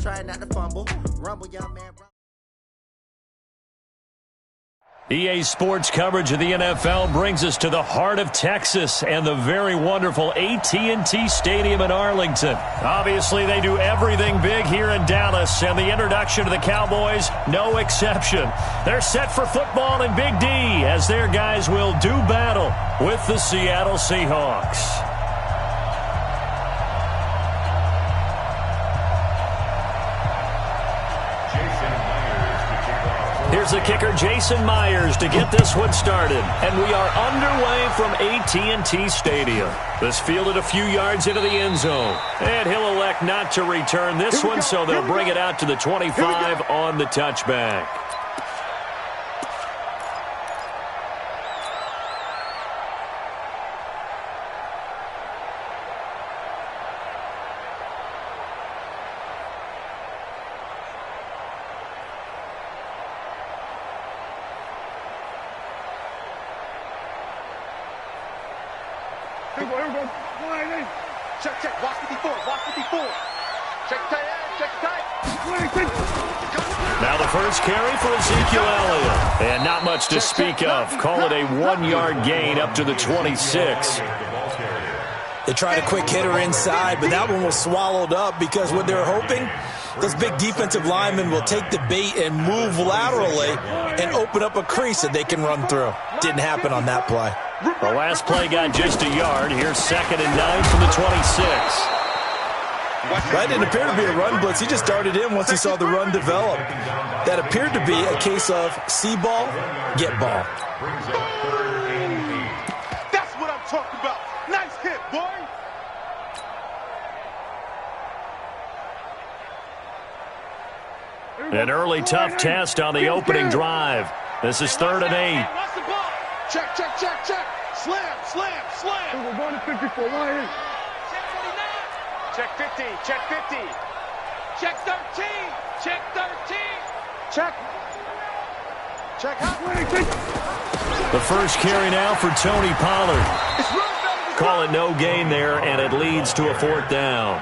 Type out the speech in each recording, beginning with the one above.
Try not to fumble. Rumble, young man. EA Sports coverage of the NFL brings us to the heart of Texas and the very wonderful AT&T Stadium in Arlington. Obviously, they do everything big here in Dallas, and the introduction to the Cowboys, no exception. They're set for football in Big D as their guys will do battle with the Seattle Seahawks. Here's the kicker, Jason Myers, to get this one started. And we are underway from AT&T Stadium. This fielded a few yards into the end zone. And he'll elect not to return this one, so they'll bring it out to the 25 on the touchback. Check. Watch 54. Check tight end. Check tight. Now the first carry for Ezekiel Elliott. And not much to speak of. Call it a 1-yard gain up to the 26. They tried a quick hitter inside, but that one was swallowed up because what they're hoping, those big defensive linemen will take the bait and move laterally and open up a crease that they can run through. Didn't happen on that play. The last play got just a yard. Here's 2nd and 9 from the 26. That didn't appear to be a run blitz. He just darted in once he saw the run develop. That appeared to be a case of see ball, get ball. That's what I'm talking about. Nice hit, boy. An early tough test on the opening drive. This is 3rd and 8. Check. Slam. We're going to 54. Line. Check 50. Check 50. Check 13. Check 13. Check out. The first carry now for Tony Pollard. Call it no gain there, and it leads to a 4th down.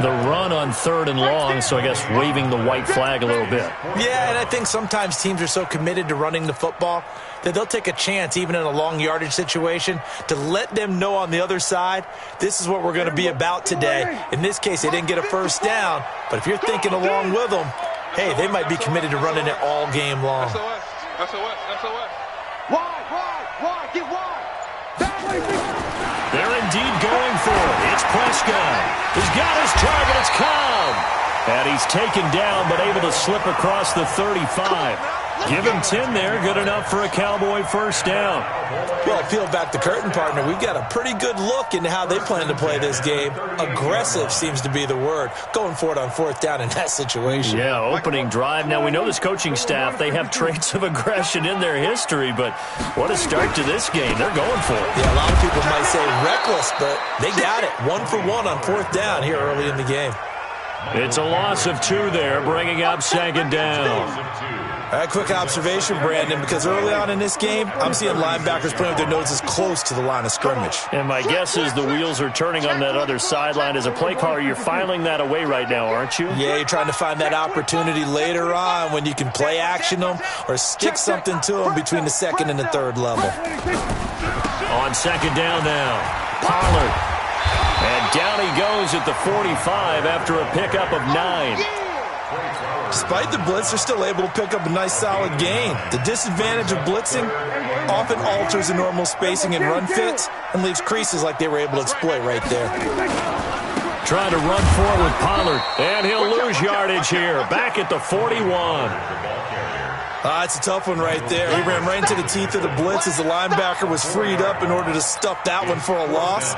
The run on 3rd and long, so I guess waving the white flag a little bit. Yeah, and I think sometimes teams are so committed to running the football that they'll take a chance, even in a long yardage situation, to let them know on the other side, this is what we're going to be about today. In this case, they didn't get a first down, but if you're thinking along with them, hey, they might be committed to running it all game long. SOS. Wide. Get wide. They're indeed going for it. It's Prescott. He's got his target. It's Cobb. And he's taken down, but able to slip across the 35. Give him 10 there. Good enough for a Cowboy first down. Well, peel back the curtain, partner. We've got a pretty good look into how they plan to play this game. Aggressive seems to be the word. Going for it on 4th down in that situation. Yeah, opening drive. Now, we know this coaching staff, they have traits of aggression in their history, but what a start to this game. They're going for it. Yeah, a lot of people might say reckless, but they got it. 1 for 1 on 4th down here early in the game. It's a loss of 2 there, bringing up 2nd down. All right, quick observation, Brandon, because early on in this game, I'm seeing linebackers playing with their noses close to the line of scrimmage. And my guess is the wheels are turning on that other sideline. As a play caller, you're filing that away right now, aren't you? Yeah, you're trying to find that opportunity later on when you can play action them or stick something to them between the 2nd and the 3rd level. On 2nd down now, Pollard. And down he goes at the 45 after a pickup of 9. Despite the blitz, they're still able to pick up a nice solid gain. The disadvantage of blitzing often alters the normal spacing and run fits and leaves creases like they were able to exploit right there. Trying to run forward with Pollard, and he'll lose yardage here. Back at the 41. It's a tough one right there. He ran right into the teeth of the blitz as the linebacker was freed up in order to stuff that one for a loss.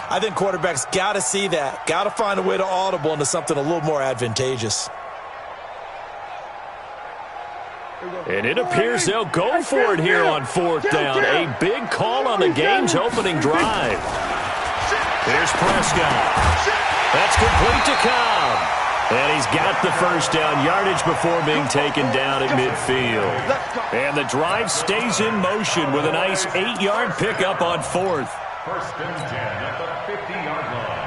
I think quarterbacks got to see that. Got to find a way to audible into something a little more advantageous. And it appears they'll go for it here on 4th down. A big call on the game's opening drive. Here's Prescott. That's complete to Cobb. And he's got the first down yardage before being taken down at midfield. And the drive stays in motion with a nice 8-yard pickup on 4th. 1st and 10 at the 50-yard line.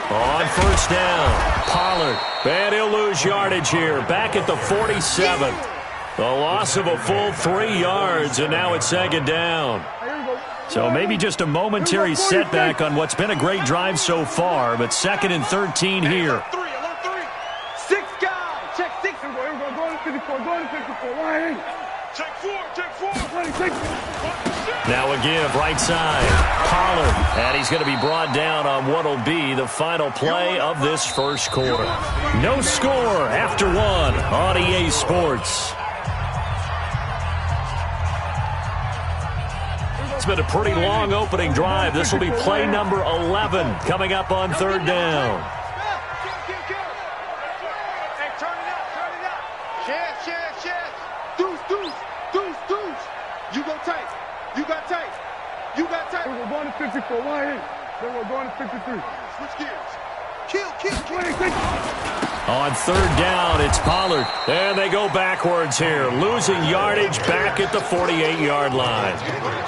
On first down, Pollard. And he'll lose yardage here. Back at the 47. The loss of a full 3 yards, and now it's second down. So maybe just a momentary setback on what's been a great drive so far, but 2nd and 13 here. 6 guys. Check 6. Go to 54. Go to 54. Check 4. Now a give, right side. Pollard. And he's going to be brought down on what will be the final play of this first quarter. No score after 1 on EA Sports. It's been a pretty long opening drive. This will be play number 11 coming up on 3rd down. Hey, turn it up. Chance. Deuce. You go tight. You got tight. We're going to 54. Then we're going to 53. Switch gears. Kill. On 3rd down, it's Pollard. And they go backwards here, losing yardage back at the 48-yard line.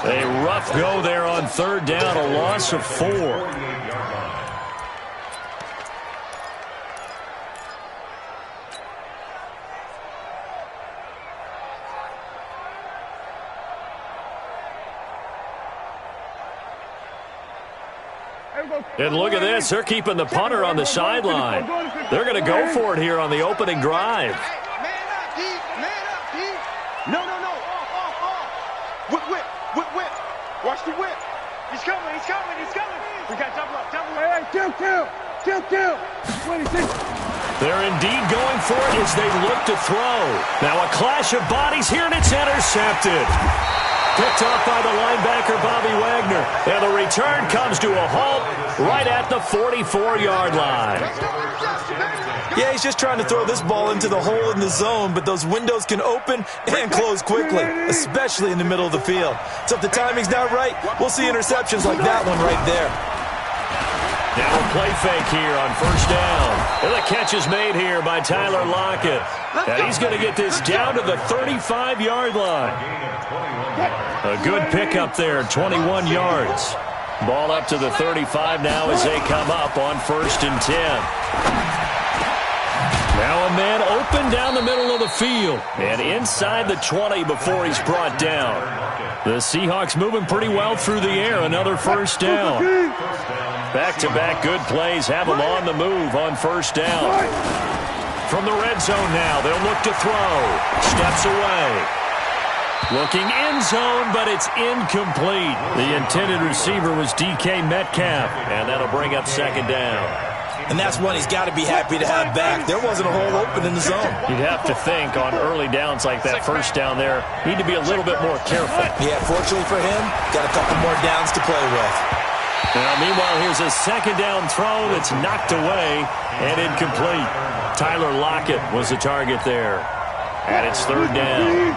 A rough go there on 3rd down, a loss of 4. And look at this. They're keeping the punter on the sideline. They're going to go for it here on the opening drive. Man up, D. No. Whip. Watch the whip. He's coming. We got double up. Hey, kill. 26. They're indeed going for it as they look to throw. Now a clash of bodies here, and it's intercepted. Picked off by the linebacker, Bobby Wagner. And the return comes to a halt right at the 44-yard line. Yeah, he's just trying to throw this ball into the hole in the zone, but those windows can open and close quickly, especially in the middle of the field. So if the timing's not right, we'll see interceptions like that one right there. Now a play fake here on first down. And the catch is made here by Tyler Lockett. And he's going to get this down to the 35-yard line. A good pickup there, 21 yards. Ball up to the 35 now as they come up on 1st and 10. Now a man open down the middle of the field and inside the 20 before he's brought down. The Seahawks moving pretty well through the air. Another first down. Back-to-back good plays have them on the move on first down. From the red zone now, they'll look to throw. Steps away. Looking end zone, but it's incomplete. The intended receiver was DK Metcalf, and that'll bring up second down. And that's one he's got to be happy to have back. There wasn't a hole open in the zone. You'd have to think on early downs like that first down there, need to be a little bit more careful. Yeah, fortunately for him, got a couple more downs to play with. Now, meanwhile, here's a second down throw that's knocked away and incomplete. Tyler Lockett was the target there. And it's 3rd down.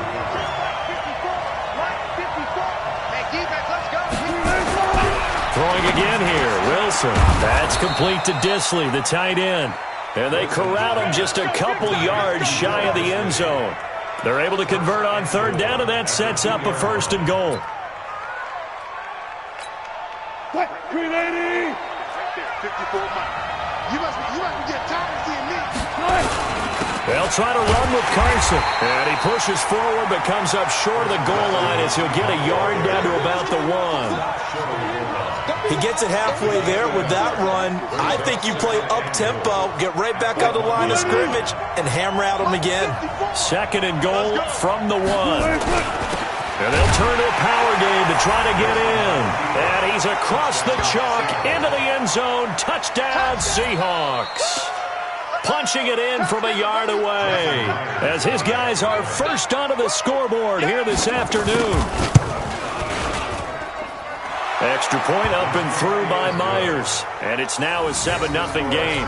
Throwing again here, Wilson. That's complete to Disley, the tight end. And they corral him just a couple yards shy of the end zone. They're able to convert on 3rd down, and that sets up a 1st and goal. What? 380! Right there, 54 miles. You must be getting tired of seeing me. They'll try to run with Carson. And he pushes forward, but comes up short of the goal line as he'll get a yard down to about the 1. He gets it halfway there with that run. I think you play up-tempo, get right back on the line of scrimmage, and hammer at him again. 2nd and goal from the 1. And they'll turn to a power game to try to get in. And he's across the chalk into the end zone. Touchdown, Seahawks. Punching it in from a yard away as his guys are first onto the scoreboard here this afternoon. Extra point up and through by Myers. And it's now a 7-0 game.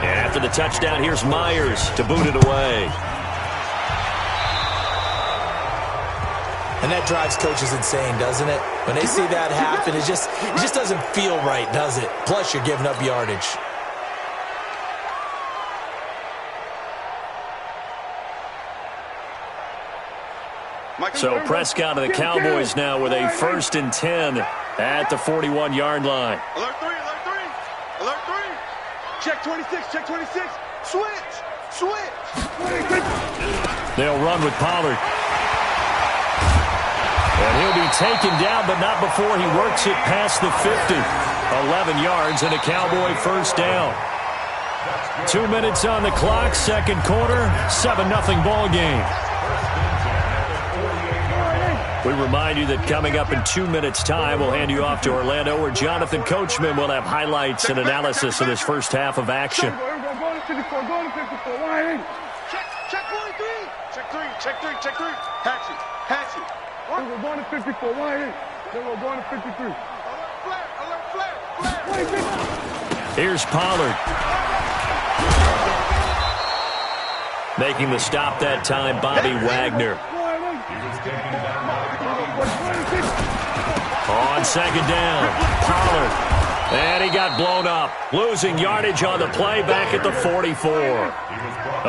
And after the touchdown, here's Myers to boot it away. And that drives coaches insane, doesn't it? When they see that happen, it just doesn't feel right, does it? Plus, you're giving up yardage. So Prescott and the Cowboys now with a 1st and 10 at the 41-yard line. Alert 3, alert 3. Alert 3. Check 26, check 26. Switch, switch. They'll run with Pollard. And he'll be taken down, but not before he works it past the 50. 11 yards and a Cowboy 1st down. 2 minutes on the clock, 2nd quarter, 7-0 ball game. We remind you that coming up in 2 minutes' time, we'll hand you off to Orlando, where Jonathan Coachman will have highlights and analysis of this first half of action. Go to 54, go to 54. Line. Check 43. Check 3, check 3, check 3. Hatch it, hatch it. We're going to 54. Line. Then we're going to 53. Alert flat. Here's Pollard. Making the stop that time, Bobby Wagner. On 2nd down, Pollard. And he got blown up. Losing yardage on the play back at the 44.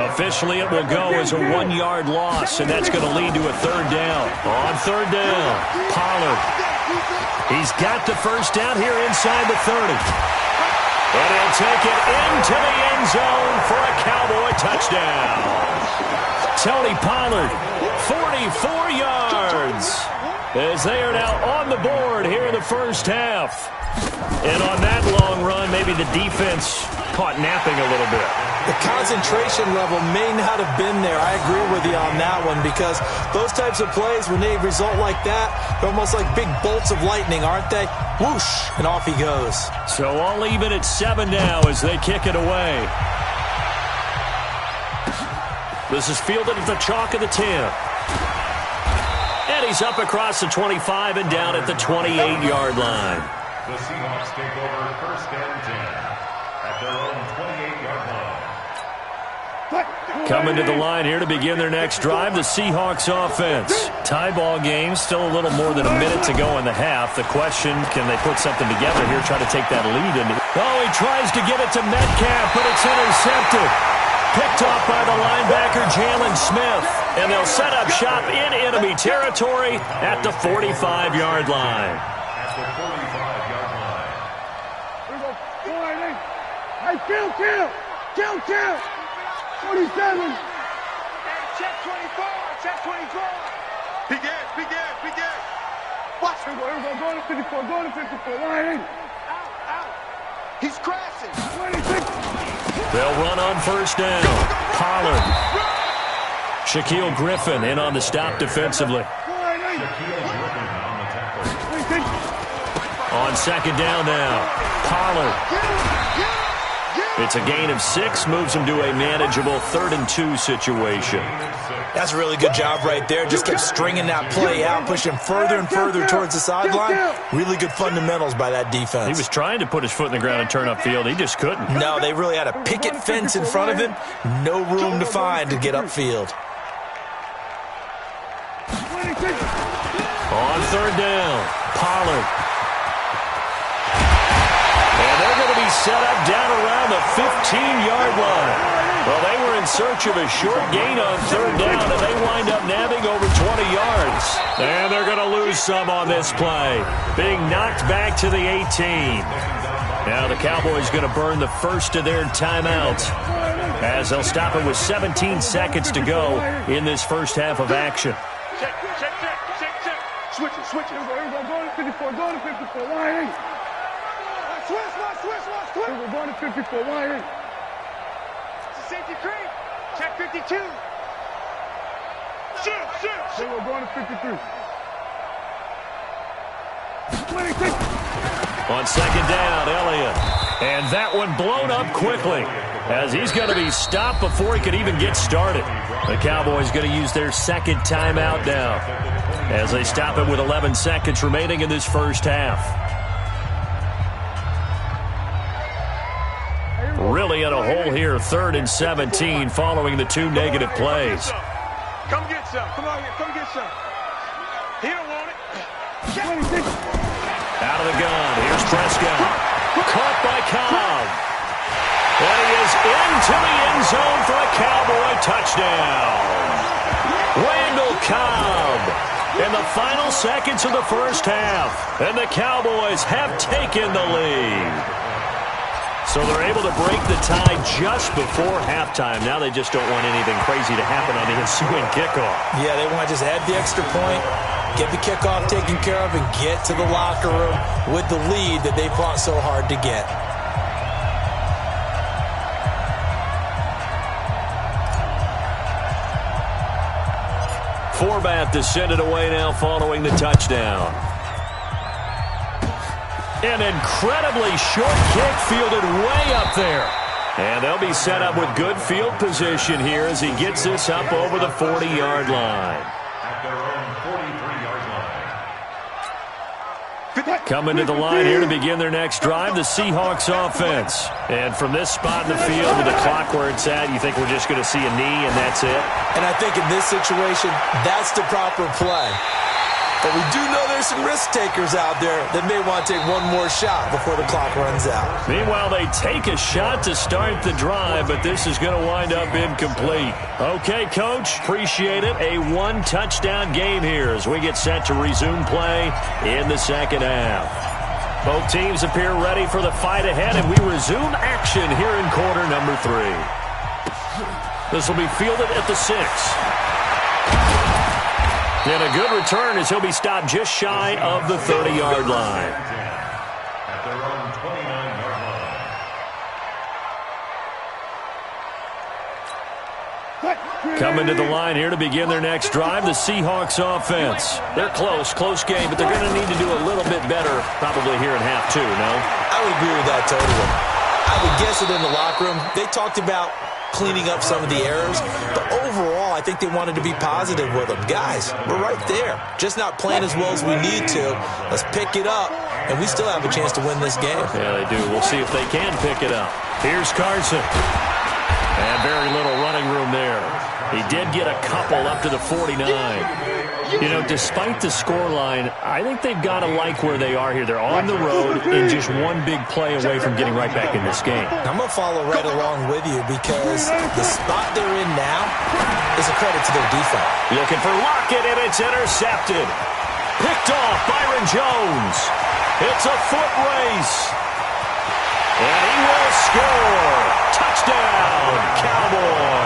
Officially, it will go as a 1-yard loss, and that's going to lead to a 3rd down. On 3rd down, Pollard. He's got the 1st down here inside the 30. And he'll take it into the end zone for a Cowboy touchdown. Tony Pollard, 44 yards, as they are now on the board here in the first half. And on that long run, maybe the defense caught napping a little bit. The concentration level may not have been there. I agree with you on that one, because those types of plays, when they result like that, they're almost like big bolts of lightning, aren't they? Whoosh, and off he goes. So all even at 7 now as they kick it away. This is fielded at the chalk of the 10. And he's up across the 25 and down at the 28-yard line. The Seahawks take over 1st and 10 at their own 28-yard line. Coming to the line here to begin their next drive, the Seahawks offense. Tie ball game, still a little more than a minute to go in the half. The question, can they put something together here, try to take that lead? Oh, he tries to get it to Metcalf, but it's intercepted. Picked off by the linebacker, Jalen Smith. And they'll set up shop in enemy territory at the 45-yard line. At the 45-yard line. Hey, kill. 47. Hey, check 24, check 24. Big gas. Watch. Here we go, go to 54, Line. Out. He's crashing. 26. They'll run on 1st down. Pollard. Shaquille Griffin in on the stop defensively. On 2nd down now, Pollard. It's a gain of 6, moves him to a manageable 3rd and 2 situation. That's a really good job right there. Just kept stringing that play out, pushing further and further towards the sideline. Really good fundamentals by that defense. He was trying to put his foot in the ground and turn upfield. He just couldn't. No, they really had a picket fence in front of him. No room to find to get upfield. On 3rd down, Pollard. And they're going to be set up down around the 15-yard line. Well, they were in search of a short gain on 3rd down, and they wind up nabbing over 20 yards. And they're going to lose some on this play, being knocked back to the 18. Now the Cowboys going to burn the first of their timeouts, as they'll stop it with 17 seconds to go in this first half of action. Check. Switch it. Go to 54, Line. Switch. We're going to 54, Line. Safety creep. Check 52. Shoot. Then we're going to 53. 26. On 2nd down, Elliott. And that one blown up quickly, as he's going to be stopped before he could even get started. The Cowboys going to use their 2nd timeout now, as they stop it with 11 seconds remaining in this first half. Really in a hole here, 3rd and 17, following the 2 negative plays. Come get some. Come on here. Come get some. He don't want it. Out of the gun. Here's Prescott. Caught by Cobb. And he is into the end zone for a Cowboy touchdown. Randall Cobb in the final seconds of the first half. And the Cowboys have taken the lead. So they're able to break the tie just before halftime. Now they just don't want anything crazy to happen on the ensuing kickoff. Yeah, they want to just add the extra point, get the kickoff taken care of, and get to the locker room with the lead that they fought so hard to get. Forbath to send it away now following the touchdown. An incredibly short kick fielded way up there. And they'll be set up with good field position here as he gets this up over the 40-yard line. At their own 43-yard line. Coming to the line here to begin their next drive, the Seahawks offense. And from this spot in the field with the clock where it's at, you think we're just going to see a knee and that's it? And I think in this situation, that's the proper play. But we do know there's some risk takers out there that may want to take one more shot before the clock runs out. Meanwhile, they take a shot to start the drive, but this is going to wind up incomplete. Okay, Coach, appreciate it. A one-touchdown game here as we get set to resume play in the second half. Both teams appear ready for the fight ahead, and we resume action here in quarter number 3. This will be fielded at the 6. And a good return as he'll be stopped just shy of the 30-yard line. At their own 29-yard line. Coming to the line here to begin their next drive, the Seahawks offense. They're close game, but they're going to need to do a little bit better probably here in half 2, no? I would agree with that totally. I would guess it in the locker room. They talked about cleaning up some of the errors, but overall, I think they wanted to be positive with them. Guys, we're right there. Just not playing as well as we need to. Let's pick it up, and we still have a chance to win this game. Yeah, they do. We'll see if they can pick it up. Here's Carson. And very little running room there. He did get a couple up to the 49. You know, despite the scoreline, I think they've got to like where they are here. They're on the road and just one big play away from getting right back in this game. I'm going to follow right along with you because the spot they're in now is a credit to their defense. Looking for Lockett, and it's intercepted. Picked off Byron Jones. It's a foot race. And he will score. Touchdown, Cowboys.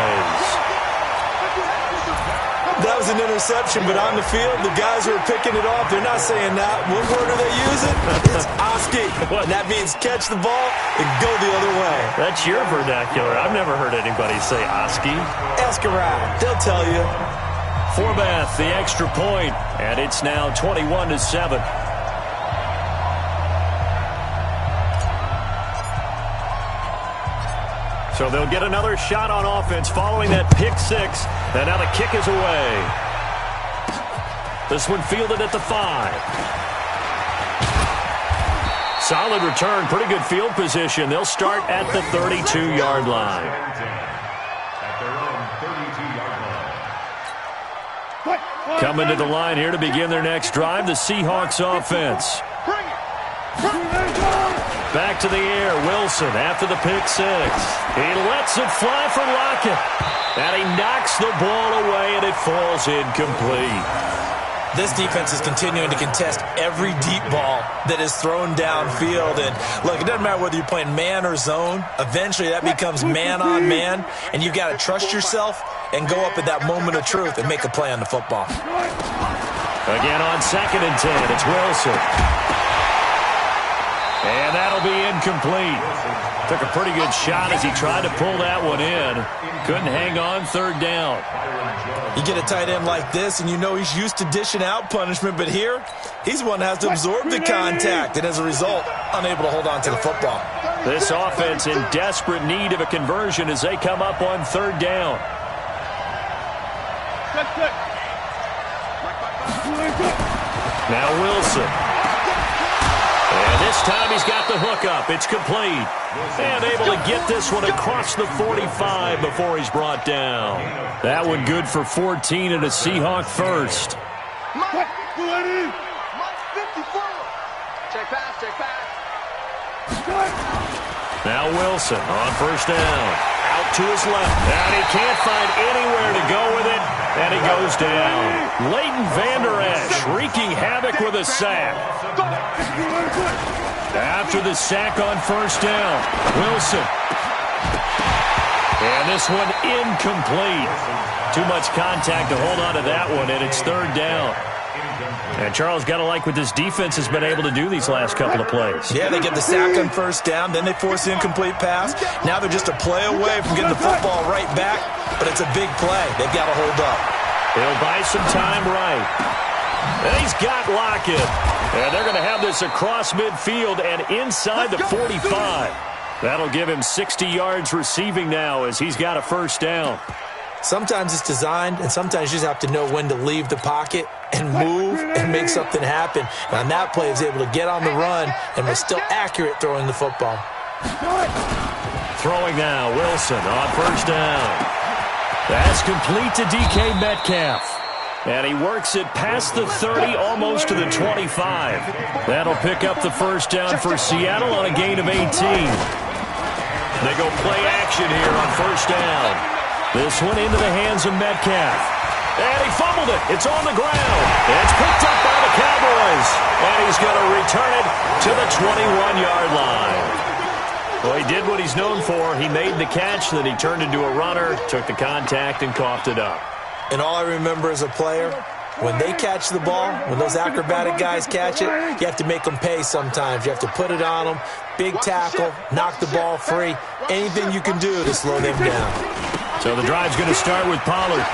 That was an interception, but on the field, the guys who are picking it off, they're not saying that. What word are they using? It's Oski. And that means catch the ball and go the other way. That's your vernacular. I've never heard anybody say Oski. Ask around. They'll tell you. Forbath, the extra point, and it's now 21-7. So they'll get another shot on offense following that pick 6. And now the kick is away. This one fielded at the 5. Solid return, pretty good field position. They'll start at the 32-yard line. At their own 32-yard line. Coming to the line here to begin their next drive, the Seahawks offense. Back to the air, Wilson after the pick 6. He lets it fly for Lockett. And he knocks the ball away, and it falls incomplete. This defense is continuing to contest every deep ball that is thrown downfield. And, look, it doesn't matter whether you're playing man or zone. Eventually, that becomes man-on-man, and you've got to trust yourself and go up at that moment of truth and make a play on the football. Again on 2nd and 10, it's Wilson. And that'll be incomplete. Took a pretty good shot as he tried to pull that one in. Couldn't hang on 3rd down. You get a tight end like this, and you know he's used to dishing out punishment, but here, he's one that has to absorb the contact, and as a result, unable to hold on to the football. This offense in desperate need of a conversion as they come up on 3rd down. Now Wilson. And this time he's got the hook up. It's complete. And able to get this one across the 45 before he's brought down. That one good for 14 and a Seahawk first. Check pass, check pass. Now Wilson on 1st down. Out to his left. And he can't find anywhere to go with it, and he goes down. Leighton Vander Esch wreaking havoc with a sack. After the sack on first down, Wilson. And this one incomplete. Too much contact to hold on to that one, and it's third down. And Charles, got to like what this defense has been able to do these last couple of plays. Yeah, they get the sack on first down, then they force the incomplete pass. Now they're just a play away from getting the football right back, but it's a big play. They've got to hold up. He'll buy some time right. And he's got Lockett. And they're going to have this across midfield and inside the 45. That'll give him 60 yards receiving now as he's got a first down. Sometimes it's designed, and sometimes you just have to know when to leave the pocket and move and make something happen. And on that play, he was able to get on the run and was still accurate throwing the football. Throwing now, Wilson on first down. That's complete to DK Metcalf. And he works it past the 30, almost to the 25. That'll pick up the first down for Seattle on a gain of 18. They go play action here on first down. This one into the hands of Metcalf. And he fumbled it. It's on the ground. It's picked up by the Cowboys. And he's going to return it to the 21-yard line. Well, he did what he's known for. He made the catch, then he turned into a runner, took the contact, and coughed it up. And all I remember as a player, when they catch the ball, when those acrobatic guys catch it, you have to make them pay sometimes. You have to put it on them, big tackle, knock the ball free, anything you can do to slow them down. So the drive's going to start with Pollard.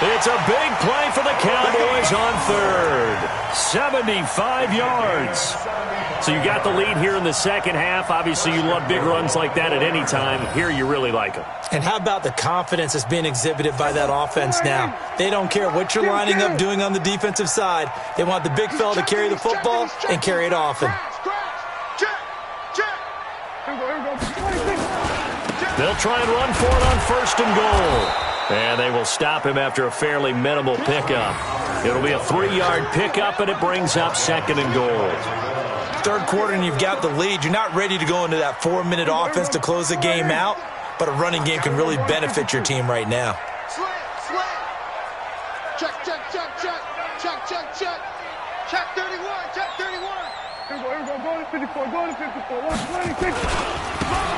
It's a big play for the Cowboys on third. 75 yards. So you got the lead here in the second half. Obviously, you love big runs like that at any time. Here you really like them. And how about the confidence that's being exhibited by that offense now? They don't care what you're lining up doing on the defensive side. They want the big fella to carry the football and carry it often. They'll try and run for it on first and goal. And they will stop him after a fairly minimal pickup. It'll be a 3-yard pickup, and it brings up second and goal. Third quarter and you've got the lead. You're not ready to go into that 4-minute offense to close the game out, but a running game can really benefit your team right now. Check, check, check, check. Check, check, check. Check 31, check 31. Here we go, go to 54, go to 54. 120,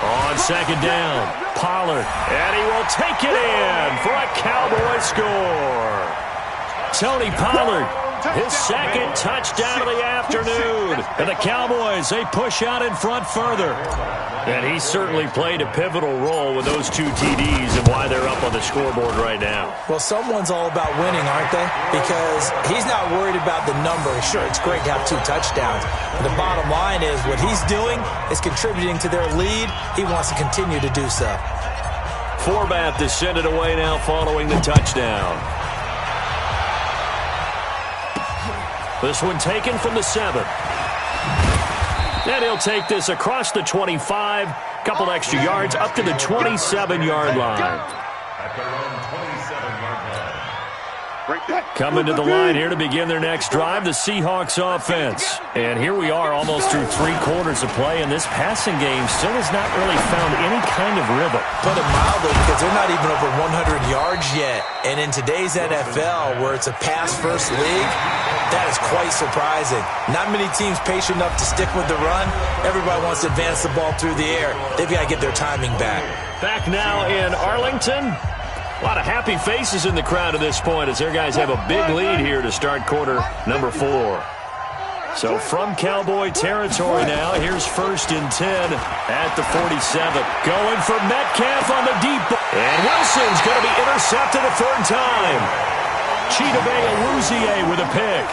on second down, Pollard, and he will take it in for a Cowboy score. Tony Pollard, his second touchdown of the afternoon. And the Cowboys, they push out in front further. And he certainly played a pivotal role with those 2 TDs and why they're up on the scoreboard right now. Well, someone's all about winning, aren't they? Because he's not worried about the number. Sure, it's great to have 2 touchdowns. But the bottom line is what he's doing is contributing to their lead. He wants to continue to do so. Forbath to send it away now following the touchdown. This one taken from the 7. And he'll take this across the 25, couple extra yards, up to the 27-yard line. At their own 27-yard line. Coming to the line here to begin their next drive, the Seahawks offense. And here we are almost through 3 quarters of play, and this passing game still has not really found any kind of rhythm. Put it mildly, because they're not even over 100 yards yet. And in today's NFL, where it's a pass-first league, that is quite surprising. Not many teams patient enough to stick with the run. Everybody wants to advance the ball through the air. They've got to get their timing back. Back now in Arlington. A lot of happy faces in the crowd at this point as their guys have a big lead here to start quarter number 4. So from Cowboy territory now, here's first and 10 at the 47. Going for Metcalf on the deep ball. And Wilson's going to be intercepted a third time. Chidobe Awuzie with a pick.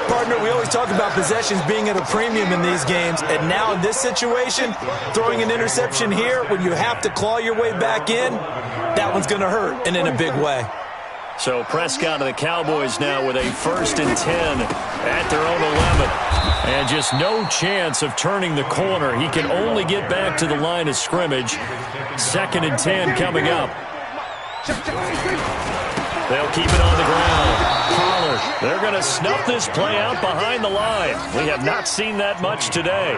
Partner, we always talk about possessions being at a premium in these games, and now in this situation, throwing an interception here when you have to claw your way back in, that one's going to hurt, and in a big way. So Prescott and the Cowboys now with a first and 10 at their own 11. And just no chance of turning the corner. He can only get back to the line of scrimmage. Second and 10 coming up. They'll keep it on the ground. Pollard covered. They're going to snuff this play out behind the line. We have not seen that much today.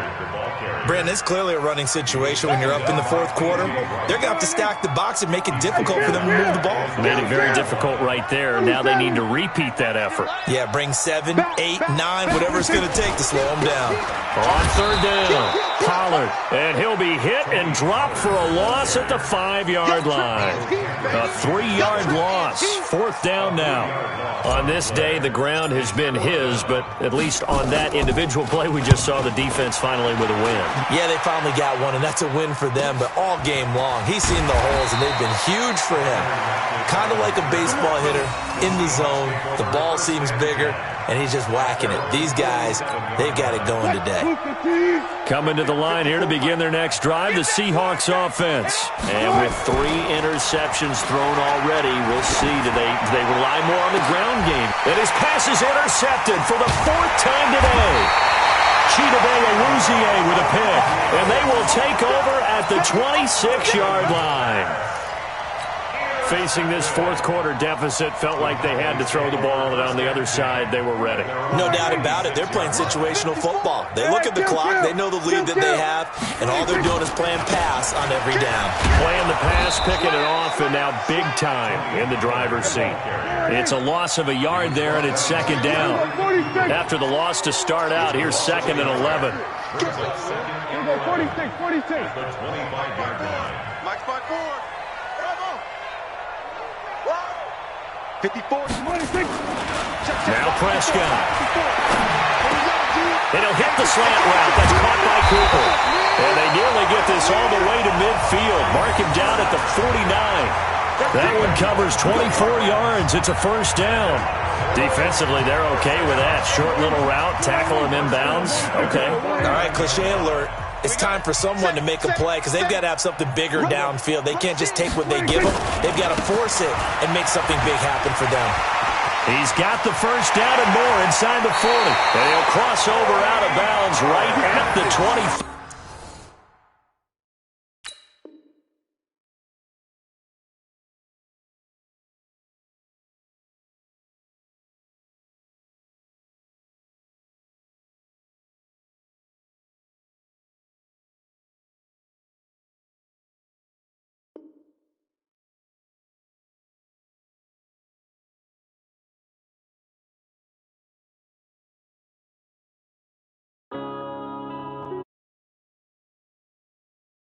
Brandon, it's clearly a running situation when you're up in the fourth quarter. They're going to have to stack the box and make it difficult for them to move the ball. Made it very difficult right there. Now they need to repeat that effort. Yeah, bring 7, 8, 9, whatever it's going to take to slow them down. On third down, Pollard. And he'll be hit and dropped for a loss at the 5-yard line. A 3-yard loss. Fourth down now. On this day, the ground has been his, but at least on that individual play, we just saw the defense finally with a win. Yeah, they finally got one, and that's a win for them, but all game long, he's seen the holes, and they've been huge for him. Kind of like a baseball hitter in the zone. The ball seems bigger, and he's just whacking it. These guys, they've got it going today. Coming to the line here to begin their next drive, the Seahawks offense. And with 3 interceptions thrown already, we'll see, do they rely more on the ground game. And his pass is intercepted for the 4th time today. Chidobe Awuzie with a pick. And they will take over at the 26-yard line. Facing this fourth quarter deficit, felt like they had to throw the ball, and on the other side, they were ready. No doubt about it. They're playing situational football. They look at the clock, they know the lead that they have, and all they're doing is playing pass on every down. Playing the pass, picking it off, and now big time in the driver's seat. It's a loss of a yard there, and it's second down. After the loss to start out, here's 2nd and 11. 46. 54. Now Prescott. And he'll hit the slant route. That's caught by Cooper. And they nearly get this all the way to midfield. Mark him down at the 49. That one covers 24 yards. It's a first down. Defensively, they're okay with that. Short little route, tackle him inbounds. Okay. All right, cliche alert. It's time for someone to make a play because they've got to have something bigger downfield. They can't just take what they give them. They've got to force it and make something big happen for them. He's got the first down and more inside the 40. And he'll cross over out of bounds right at the 20.